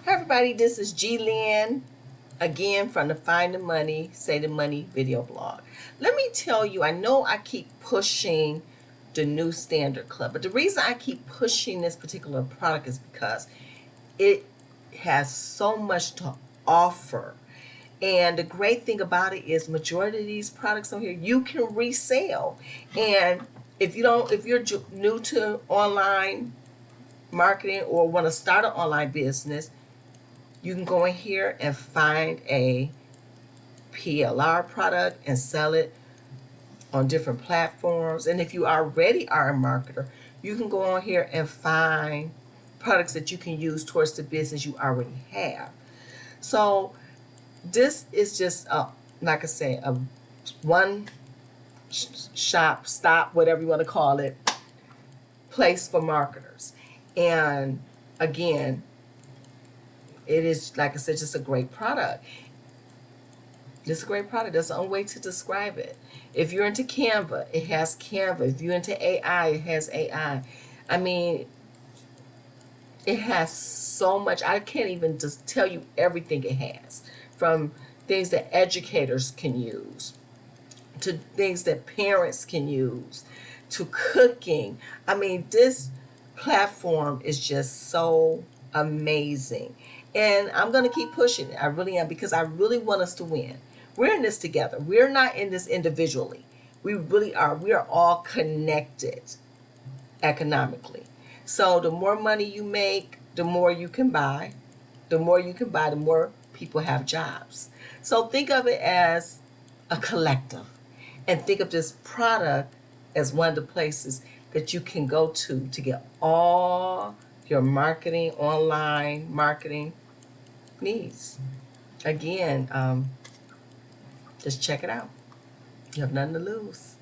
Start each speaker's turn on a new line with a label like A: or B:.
A: Hi everybody, this is G Lynn again from the Find the Money, Say the Money video blog. Let me tell you, I know I keep pushing the new standard club, but the reason I keep pushing this particular product is because it has so much to offer. And the great thing about it is majority of these products on here you can resell. And if you're new to online marketing or want to start an online business, you can go in here and find a PLR product and sell it on different platforms. And if you already are a marketer, you can go on here and find products that you can use towards the business you already have. So this is just like I say, a one shop stop, whatever you want to call it, place for marketers. And again, it is, like I said, just a great product. It's a great product. That's the only way to describe it. If you're into Canva, it has Canva. If you're into AI, it has AI. I mean, it has so much. I can't even just tell you everything it has. From things that educators can use, to things that parents can use, to cooking. I mean, this platform is just so amazing. And I'm going to keep pushing it. I really am, because I really want us to win. We're in this together. We're not in this individually. We really are. We are all connected economically. So the more money you make, the more you can buy. The more you can buy, the more people have jobs. So think of it as a collective. And think of this product as one of the places that you can go to get all your marketing, online marketing needs. Again, just check it out. You have nothing to lose.